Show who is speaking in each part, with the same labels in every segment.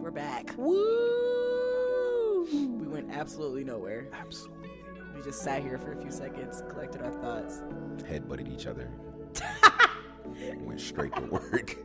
Speaker 1: We're back.
Speaker 2: Woo!
Speaker 1: We went absolutely nowhere.
Speaker 2: Absolutely.
Speaker 1: We just sat here for a few seconds, collected our thoughts.
Speaker 2: Head-butted each other. Went straight to work.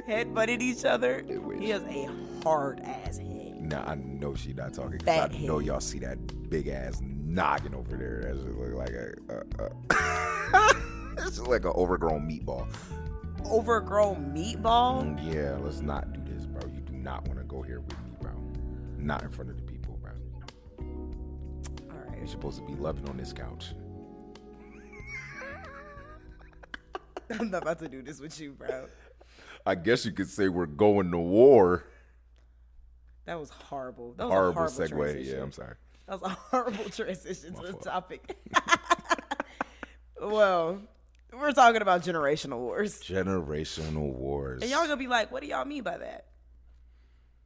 Speaker 1: Head butted each other.
Speaker 2: It
Speaker 1: He has a hard ass head.
Speaker 2: Nah, I know she not talking. 'Cause
Speaker 1: Fat
Speaker 2: I know
Speaker 1: head.
Speaker 2: y'all see that big ass noggin over there. That just look like it's just like an overgrown meatball.
Speaker 1: Overgrown meatball?
Speaker 2: Yeah, let's not do this, bro. You do not want to go here with me, bro. Not in front of the people, bro.
Speaker 1: All
Speaker 2: You're
Speaker 1: right.
Speaker 2: supposed to be loving on this couch.
Speaker 1: I'm not about to do this with you, bro.
Speaker 2: I guess you could say we're going to war.
Speaker 1: That was horrible. That was
Speaker 2: Horrible
Speaker 1: a horrible
Speaker 2: segue.
Speaker 1: transition.
Speaker 2: Yeah, I'm sorry.
Speaker 1: That was a horrible transition to
Speaker 2: My
Speaker 1: the
Speaker 2: fault.
Speaker 1: topic. Well, we're talking about generational wars.
Speaker 2: Generational wars.
Speaker 1: And y'all gonna be like, what do y'all mean by that?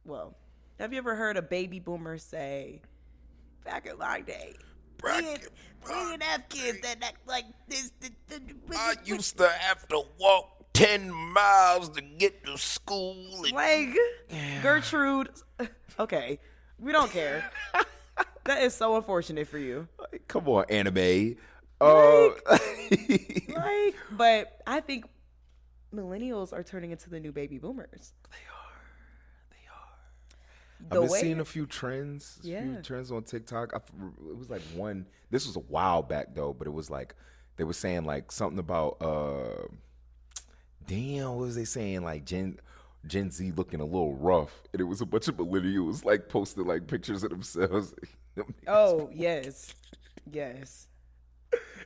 Speaker 1: Well, have you ever heard a baby boomer say, back in my day, we didn't have kids that act like this.
Speaker 2: I used to have to walk 10 miles to get to school. And
Speaker 1: Like, Gertrude. Okay, we don't care. That is so unfortunate for you.
Speaker 2: come on, anime.
Speaker 1: Like, but I think millennials are turning into the new baby boomers.
Speaker 2: I've been seeing a few trends.
Speaker 1: Yeah.
Speaker 2: Few trends on TikTok. It was like one. This was a while back though, but it was like they were saying like something about damn, what was they saying? Like Gen Z looking a little rough, and it was a bunch of millennials like posting like pictures of themselves.
Speaker 1: Oh, yes. Yes.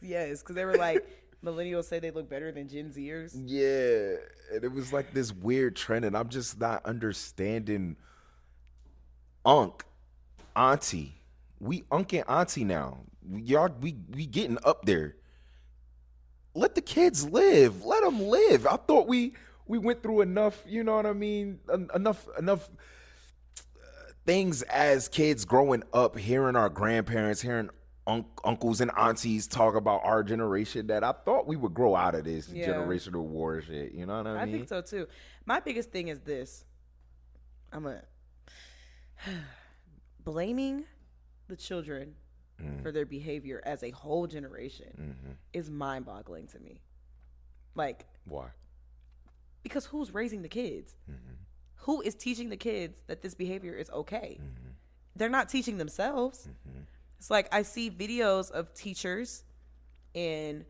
Speaker 1: Yes, because they were like, millennials say they look better than Gen Zers.
Speaker 2: Yeah, and it was like this weird trend, and I'm just not understanding. Auntie, we and auntie now. Y'all, we getting up there. Let the kids live. Let them live. I thought we went through enough. You know what I mean? Enough things as kids growing up, hearing our grandparents, hearing uncles and aunties talk about our generation, that I thought we would grow out of this
Speaker 1: Yeah.
Speaker 2: generational war shit. You know what I mean?
Speaker 1: I think so too. My biggest thing is this. Blaming the children for their behavior as a whole generation is mind-boggling to me. Like,
Speaker 2: Why?
Speaker 1: because who's raising the kids? Who is teaching the kids that this behavior is okay? They're not teaching themselves. It's like I see videos of teachers and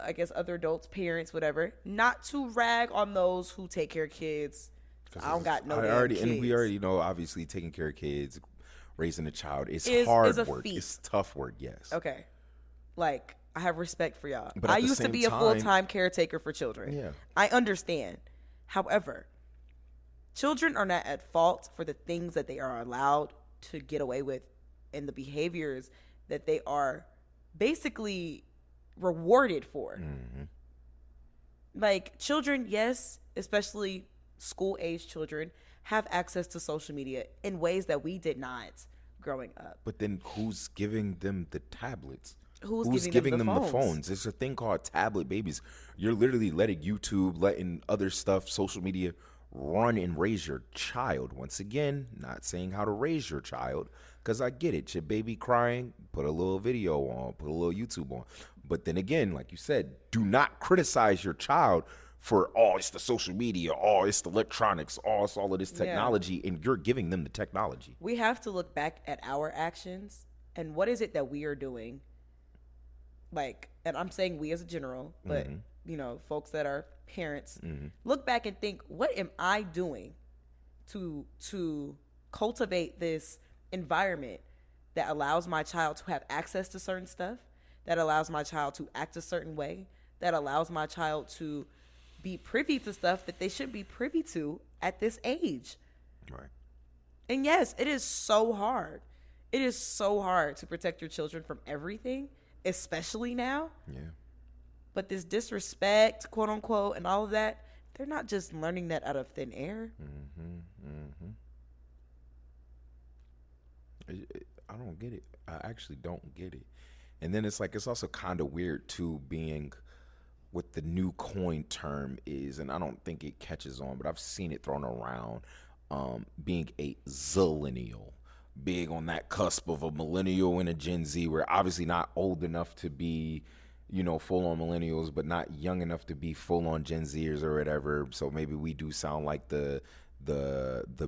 Speaker 1: I guess other adults, parents, whatever, not to rag on those who take care of kids. I don't got no damn kids.
Speaker 2: And we already know, obviously, taking care of kids, raising a child is
Speaker 1: Is
Speaker 2: hard
Speaker 1: a
Speaker 2: work.
Speaker 1: feat.
Speaker 2: It's tough work, yes.
Speaker 1: Okay. Like, I have respect for y'all.
Speaker 2: But
Speaker 1: I
Speaker 2: at the
Speaker 1: used to
Speaker 2: same
Speaker 1: be a
Speaker 2: time-
Speaker 1: full-time caretaker for children.
Speaker 2: Yeah.
Speaker 1: I understand. However, children are not at fault for the things that they are allowed to get away with and the behaviors that they are basically rewarded for. Like, children, yes, especially school-age children, have access to social media in ways that we did not growing up.
Speaker 2: But then who's giving them the tablets?
Speaker 1: Who's
Speaker 2: giving them the
Speaker 1: phones?
Speaker 2: phones? There's a thing called tablet babies. You're literally letting YouTube, letting other stuff, social media, run and raise your child. Once again, not saying how to raise your child, because I get it. Your baby crying, put a little video on, put a little YouTube on. But then again, like you said, do not criticize your child for, oh, it's the social media, oh, it's the electronics, oh, it's all of this technology, and you're giving them the technology.
Speaker 1: We have to look back at our actions and what is it that we are doing. Like, and I'm saying we as a general, but you know, folks that are parents, look back and think, what am I doing to cultivate this environment that allows my child to have access to certain stuff, that allows my child to act a certain way, that allows my child to be privy to stuff that they should be privy to at this age.
Speaker 2: Right.
Speaker 1: And yes, it is so hard. It is so hard to protect your children from everything, especially now.
Speaker 2: Yeah.
Speaker 1: But this disrespect, quote unquote, and all of that, they're not just learning that out of thin air.
Speaker 2: I don't get it. I actually don't get it. And then it's like, it's also kind of weird too, being what the new coin term is, and I don't think it catches on, but I've seen it thrown around. being a zillennial, being on that cusp of a millennial and a Gen Z. We're obviously not old enough to be, full on millennials, but not young enough to be full on Gen Zers or whatever. So maybe we do sound like the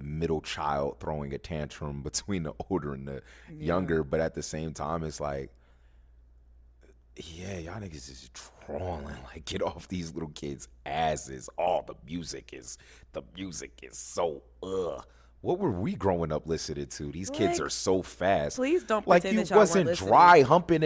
Speaker 2: middle child throwing a tantrum between the older and the younger. But at the same time, it's like, yeah, y'all niggas is trolling. Like, get off these little kids' asses. The music is so What were we growing up listening to? These kids are so fast.
Speaker 1: Please don't
Speaker 2: like
Speaker 1: pretend
Speaker 2: you
Speaker 1: that y'all
Speaker 2: wasn't
Speaker 1: weren't
Speaker 2: dry humping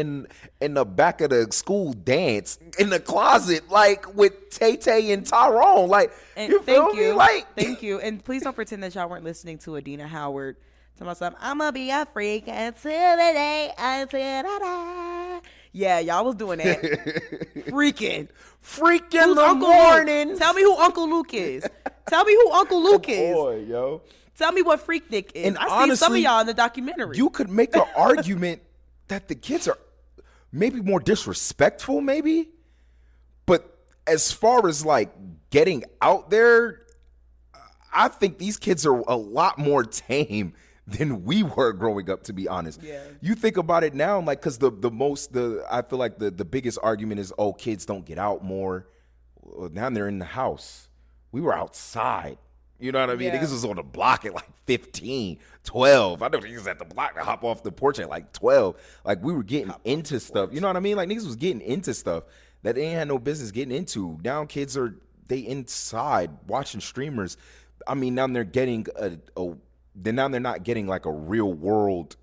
Speaker 2: in the back of the school dance in the closet like with Tay Tay and Tyrone. Like,
Speaker 1: and
Speaker 2: you feel me? Like,
Speaker 1: thank you. And please don't pretend that y'all weren't listening to Adina Howard. Tell myself, I'm gonna be a freak until the day until da. Yeah, y'all was doing that. Freaking
Speaker 2: in the morning.
Speaker 1: Tell me who Uncle Luke is. Tell me who Uncle Luke is.
Speaker 2: Boy, yo.
Speaker 1: Tell me what Freaknik is.
Speaker 2: And
Speaker 1: I
Speaker 2: honestly,
Speaker 1: see some of y'all in the documentary.
Speaker 2: You could make an argument that the kids are maybe more disrespectful, maybe. But as far as like getting out there, I think these kids are a lot more tame than we were growing up, to be honest.
Speaker 1: Yeah.
Speaker 2: You think about it now, like, because I feel like the biggest argument is, kids don't get out more. Well, now they're in the house. We were outside. You know what I mean?
Speaker 1: Yeah.
Speaker 2: Niggas was on the block at like 15, 12. I know niggas at the block to hop off the porch at like 12. Like, we were getting into stuff. You know what I mean? Like, niggas was getting into stuff that they ain't had no business getting into. Now kids they inside watching streamers. I mean, now they're getting now they're not getting like a real world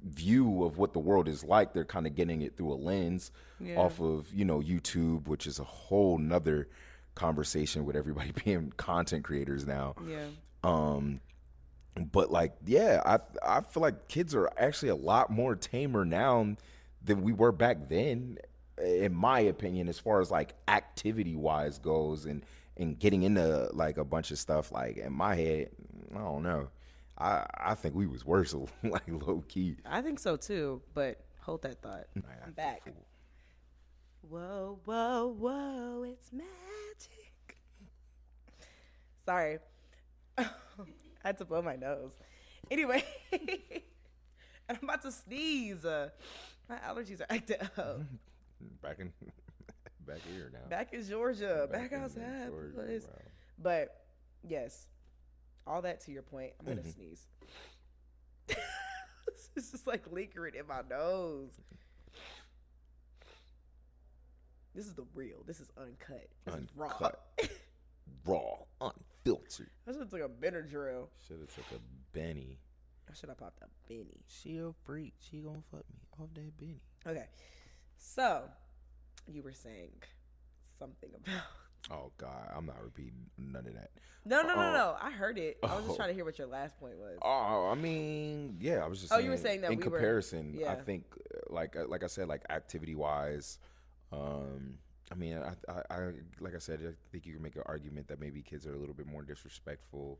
Speaker 2: view of what the world is like. They're kind of getting it through a lens off of, YouTube, which is a whole nother conversation with everybody being content creators now. But like, I feel like kids are actually a lot more tamer now than we were back then, in my opinion, as far as like activity wise goes, and getting into like a bunch of stuff. Like, in my head, I don't know, I think we was worse, like, low key.
Speaker 1: I think so too, but hold that thought. I'm back. Whoa, whoa, whoa, it's magic. Sorry. I had to blow my nose. Anyway, and I'm about to sneeze. My allergies are acting up.
Speaker 2: Back here now.
Speaker 1: Back in Georgia. Back outside. Wow. But, yes. All that to your point, I'm going to sneeze. It's just like lingering in my nose. This is the real. This is uncut. This is raw.
Speaker 2: Raw. Unfiltered.
Speaker 1: I should have took a Benadryl.
Speaker 2: Should have took a Benny.
Speaker 1: I should have popped a Benny.
Speaker 2: She a freak. She gonna fuck me off that Benny.
Speaker 1: Okay. So, you were saying something about...
Speaker 2: Oh, God. I'm not repeating none of that.
Speaker 1: No. I heard it. I was just trying to hear what your last point was.
Speaker 2: I mean, yeah, I was just saying.
Speaker 1: You were saying that
Speaker 2: in comparison, I think, like I said, like activity-wise, I mean, I like I said, I think you can make an argument that maybe kids are a little bit more disrespectful,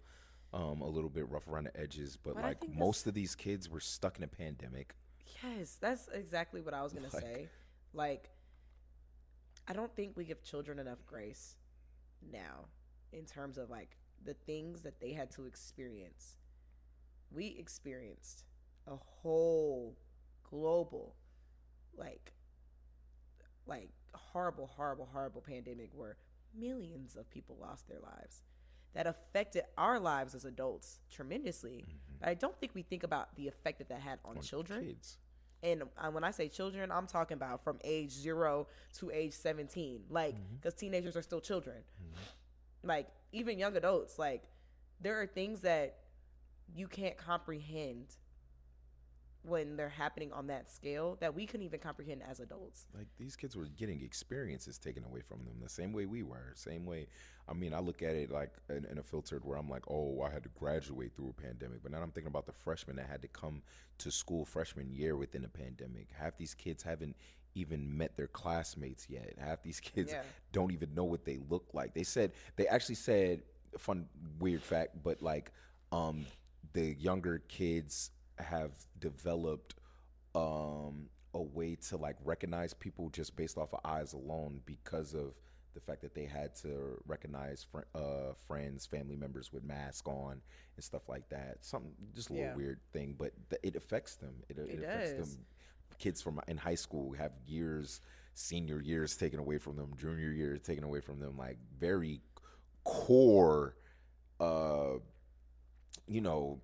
Speaker 2: a little bit rough around the edges, but like most of these kids were stuck in a pandemic.
Speaker 1: Yes, that's exactly what I was going to say. Like, I don't think we give children enough grace now in terms of like the things that they had to experience. We experienced a whole global, like horrible pandemic where millions of people lost their lives. That affected our lives as adults tremendously. But I don't think we think about the effect that had on children.
Speaker 2: Kids.
Speaker 1: And when I say children, I'm talking about from age 0 to age 17. Like, because teenagers are still children. Like, even young adults, like, there are things that you can't comprehend when they're happening on that scale that we couldn't even comprehend as adults.
Speaker 2: Like, these kids were getting experiences taken away from them the same way we were. Same way. I mean, I look at it like in a filtered where I'm like, oh, I had to graduate through a pandemic. But now I'm thinking about the freshmen that had to come to school freshman year within a pandemic. Half these kids haven't even met their classmates yet. Half these kids don't even know what they look like. They actually said, fun, weird fact, but like the younger kids have developed a way to like recognize people just based off of eyes alone because of the fact that they had to recognize friends, family members with masks on and stuff like that. Something just a little weird thing, but it affects them. It affects
Speaker 1: does.
Speaker 2: them. Kids from in high school have years, senior years taken away from them, junior years taken away from them, like very core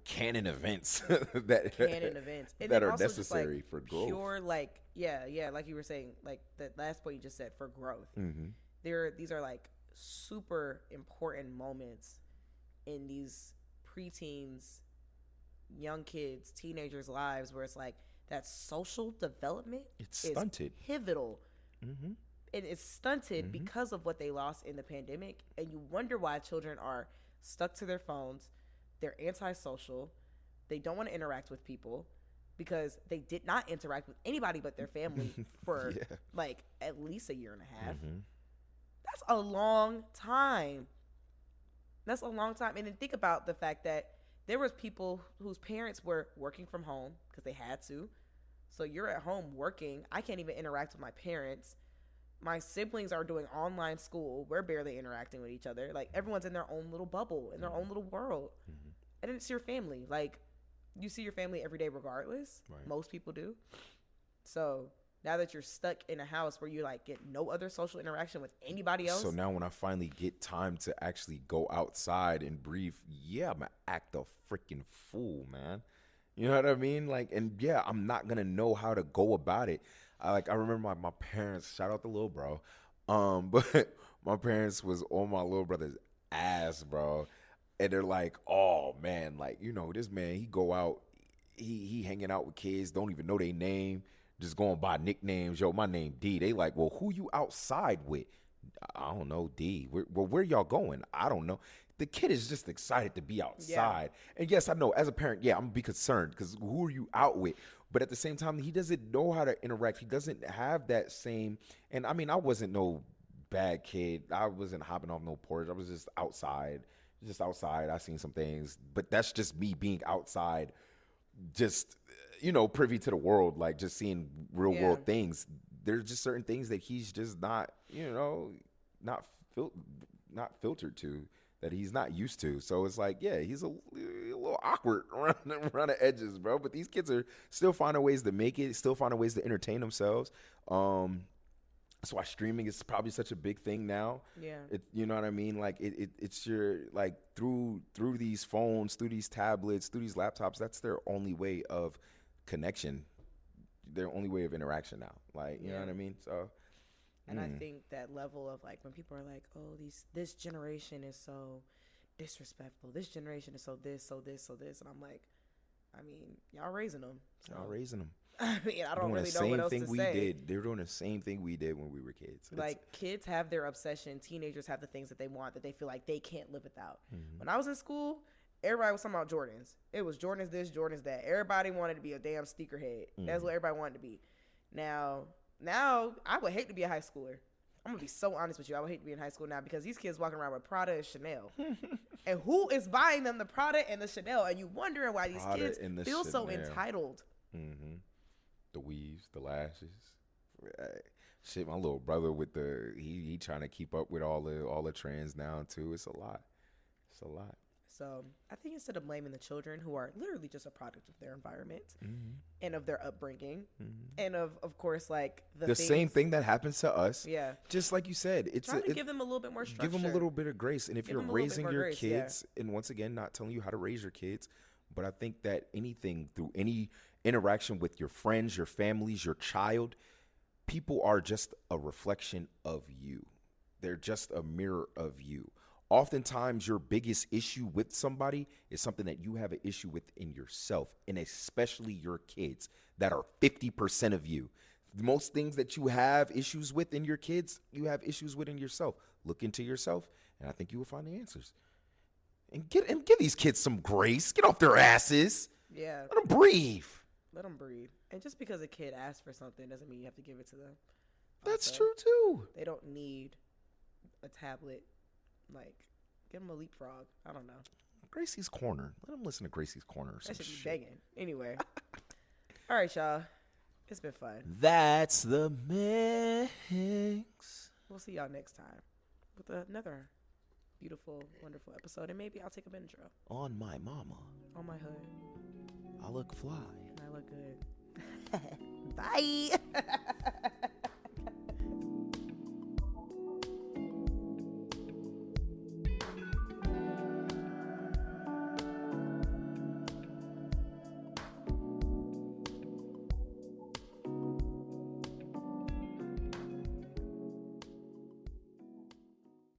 Speaker 2: canon events that are necessary for growth.
Speaker 1: Pure, like like you were saying, like the last point you just said, for growth. These are like super important moments in these preteens, young kids, teenagers' lives, where it's like that social development
Speaker 2: it's stunted,
Speaker 1: pivotal. And it's stunted because of what they lost in the pandemic. And you wonder why children are stuck to their phones. They're antisocial. They don't want to interact with people because they did not interact with anybody but their family for like at least a year and a half. That's a long time. That's a long time. And then think about the fact that there was people whose parents were working from home because they had to. So you're at home working. I can't even interact with my parents. My siblings are doing online school. We're barely interacting with each other. Like, everyone's in their own little bubble, in their own little world. And it's your family. Like, you see your family every day regardless. Right. Most people do. So now that you're stuck in a house where you like get no other social interaction with anybody else.
Speaker 2: So now when I finally get time to actually go outside and breathe, I'm gonna act a freaking fool, man. You know what I mean? Like, and I'm not gonna know how to go about it. I remember my parents, shout out to little bro, but my parents was on my little brother's ass, bro. And they're like, oh man, like, this man, he go out, he hanging out with kids, don't even know their name, just going by nicknames. Yo, my name D. They like, well, who you outside with? I don't know, D. Where y'all going? I don't know. The kid is just excited to be outside. And yes, I know, as a parent, I'm gonna be concerned because who are you out with? But at the same time, he doesn't know how to interact. He doesn't have that same, and I mean, I wasn't no bad kid. I wasn't hopping off no porch. I was just outside. I seen some things, but that's just me being outside, just, privy to the world, like just seeing real world things. There's just certain things that he's just not, not filtered to, that he's not used to. So it's like, he's a little awkward around the edges, bro. But these kids are still finding ways to make it, still finding ways to entertain themselves. That's why streaming is probably such a big thing now. You know what I mean? Like it's your, like, through these phones, through these tablets, through these laptops, that's their only way of connection, their only way of interaction now. Like, you know what I mean? So.
Speaker 1: And I think that level of, like, when people are like, oh, this generation is so disrespectful. This generation is so this. And I'm like, I mean, y'all raising them. So.
Speaker 2: Y'all raising them.
Speaker 1: I mean, I don't really know what else to say.
Speaker 2: They're doing the same thing we did when we were kids.
Speaker 1: Like, kids have their obsession. Teenagers have the things that they want that they feel like they can't live without. When I was in school, everybody was talking about Jordans. It was Jordans this, Jordans that. Everybody wanted to be a damn sneakerhead. That's what everybody wanted to be. Now, I would hate to be a high schooler. I'm going to be so honest with you. I would hate to be in high school now because these kids walking around with Prada and Chanel. And who is buying them the Prada and the Chanel? And you wondering why these kids feel so entitled.
Speaker 2: The weaves, the lashes. Shit, my little brother with he trying to keep up with all the trends now too. It's a lot.
Speaker 1: So I think instead of blaming the children, who are literally just a product of their environment and of their upbringing and of course, like
Speaker 2: the same thing that happens to us.
Speaker 1: Yeah.
Speaker 2: Just like you said, it's
Speaker 1: trying to give them a little bit more structure.
Speaker 2: Give them a little bit of grace. And if you're raising your kids, and once again, not telling you how to raise your kids, but I think that anything, through any interaction with your friends, your families, your child, people are just a reflection of you. They're just a mirror of you. Oftentimes, your biggest issue with somebody is something that you have an issue with in yourself, and especially your kids that are 50% of you. Most things that you have issues with in your kids, you have issues with in yourself. Look into yourself, and I think you will find the answers. And give these kids some grace. Get off their asses.
Speaker 1: Yeah.
Speaker 2: Let them breathe.
Speaker 1: And just because a kid asks for something doesn't mean you have to give it to them.
Speaker 2: That's true, too.
Speaker 1: They don't need a tablet. Like, give them a leapfrog. I don't know.
Speaker 2: Gracie's Corner. Let them listen to Gracie's Corner or some
Speaker 1: shit. That should
Speaker 2: shit.
Speaker 1: be begging. Anyway. All right, y'all. It's been fun.
Speaker 2: That's the mix.
Speaker 1: We'll see y'all next time. with another beautiful, wonderful episode. And maybe I'll take a intro.
Speaker 2: On my mama.
Speaker 1: On my hood.
Speaker 2: I look fly.
Speaker 1: And I look good. Bye.